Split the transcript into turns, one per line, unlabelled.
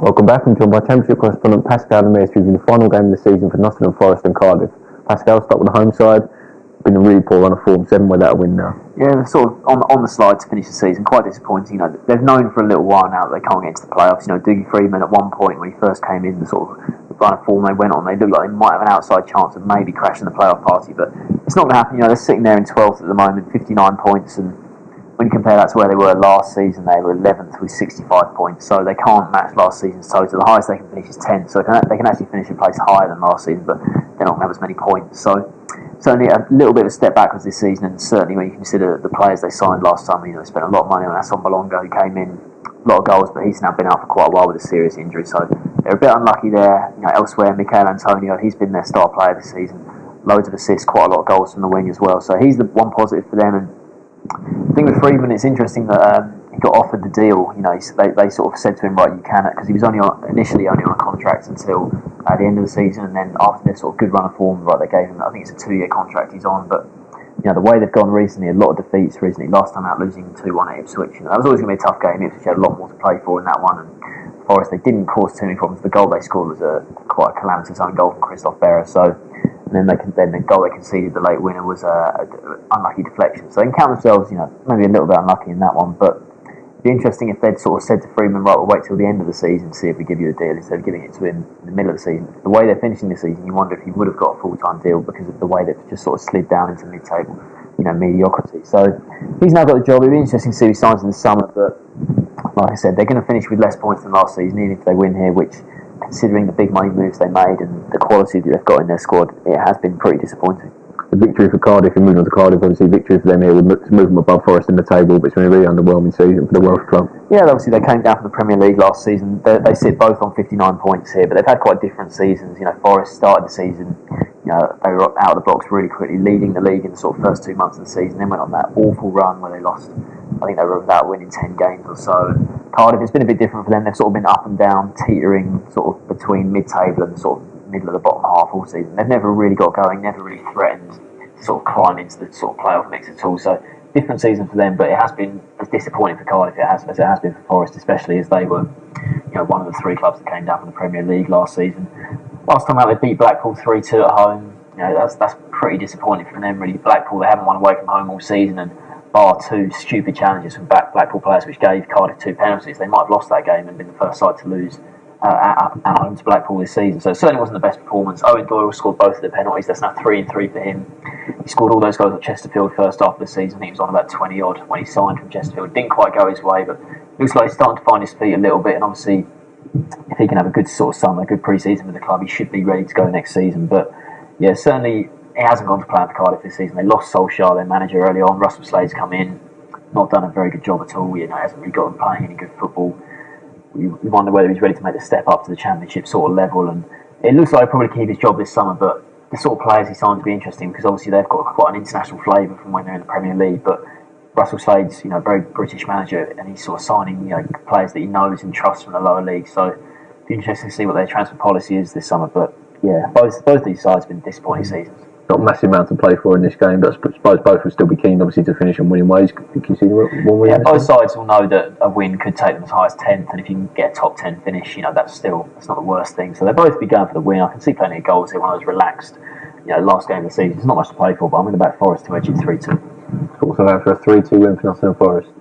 Welcome back. I'm joined by Championship correspondent Pascal Lemire, who's in the final game of the season for Nottingham Forest and Cardiff. Pascal, start with the home side. Been a really poor run of form, 7 without a win now.
Yeah, they're sort of on the slide to finish the season. Quite disappointing. They've known for a little while now that they can't get into the playoffs. Dougie Freedman at one point when he first came in, the sort of run of form they went on, they looked like they might have an outside chance of maybe crashing the playoff party, but it's not going to happen. They're sitting there in 12th at the moment, 59 points, and when you compare that to where they were last season, they were 11th with 65 points, so they can't match last season's total. The highest they can finish is 10th, so they can actually finish a place higher than last season, but they're not going to have as many points. So certainly a little bit of a step backwards this season, and certainly when you consider the players they signed last summer, they spent a lot of money on Asson Bolonga, who came in, a lot of goals, but he's now been out for quite a while with a serious injury, so they're a bit unlucky there. Elsewhere, Michail Antonio, he's been their star player this season, loads of assists, quite a lot of goals from the wing as well, so he's the one positive for them. And the thing with Freedman, it's interesting that he got offered the deal. They sort of said to him, right, you can, because he was initially only on a contract until the end of the season, and then after their sort of good run of form, right, they gave him, I think it's a 2-year contract he's on. But the way they've gone recently, a lot of defeats recently. Last time out, losing 2-1 at Ipswich. That was always going to be a tough game. Ipswich had a lot more to play for in that one, and Forest, they didn't cause too many problems. The goal they scored was quite a calamitous own goal from Christoph Berra. So. And then the goal they conceded, the late winner, was an unlucky deflection. So they can count themselves, maybe a little bit unlucky in that one. But it'd be interesting if they'd sort of said to Freedman, right, we'll wait till the end of the season to see if we give you the deal instead of giving it to him in the middle of the season. The way they're finishing the season, you wonder if he would have got a full-time deal because of the way they've just sort of slid down into mid-table, mediocrity. So he's now got the job. It'd be interesting to see if he signs in the summer. But like I said, they're going to finish with less points than last season, even if they win here, which, considering the big money moves they made and the quality that they've got in their squad, it has been pretty disappointing.
The victory for Cardiff, and moving on to Cardiff, obviously victory for them here would move them above Forest in the table, but it's been a really underwhelming season for the Welsh club.
Yeah, obviously they came down from the Premier League last season. They sit both on 59 points here, but they've had quite different seasons. Forest started the season, they were out of the blocks really quickly, leading the league in the sort of first 2 months of the season, then went on that awful run where they lost, I think they were without winning 10 games or so. And Cardiff, it's been a bit different for them. They've sort of been up and down, teetering sort of between mid-table and sort of middle of the bottom half all season. They've never really got going, never really threatened to sort of climb into the sort of playoff mix at all. So different season for them, but it has been as disappointing for Cardiff as it has been for Forest, especially as they were one of the 3 clubs that came down from the Premier League last season. Last time out they beat Blackpool 3-2 at home. That's pretty disappointing for them really. Blackpool, they haven't won away from home all season, and bar 2 stupid challenges from Blackpool players which gave Cardiff 2 penalties. They might have lost that game and been the first side to lose at home to Blackpool this season. So it certainly wasn't the best performance. Owen Doyle scored both of the penalties. That's now 3-3 for him. He scored all those goals at Chesterfield first half of the season. I think he was on about 20 odd when he signed from Chesterfield. Didn't quite go his way, but looks like he's starting to find his feet a little bit. And obviously, if he can have a good sort of summer, a good pre-season with the club, he should be ready to go next season. But yeah, certainly it hasn't gone to plan for Cardiff this season. They lost Solskjaer, their manager, early on. Russell Slade's come in, not done a very good job at all. Hasn't really got them playing any good football. You wonder whether he's ready to make the step up to the Championship sort of level. And it looks like he'll probably keep his job this summer, but the sort of players he signed to be interesting because obviously they've got quite an international flavour from when they're in the Premier League. But Russell Slade's a very British manager, and he's sort of signing players that he knows and trusts from the lower league. So it'll be interesting to see what their transfer policy is this summer. But yeah, both these sides have been disappointing seasons.
Not a massive amount to play for in this game, but I suppose both will still be keen, obviously, to finish on winning ways. Can you see one win?
Yeah, both sides will know that a win could take them as high as 10th, and if you can get a top 10 finish, that's not the worst thing. So they'll both be going for the win. I can see plenty of goals here. One of those relaxed, last game of the season. There's not much to play for, but I'm going to back Forest to edge it 3-2.
Also out for a 3-2 win for Nottingham Forest.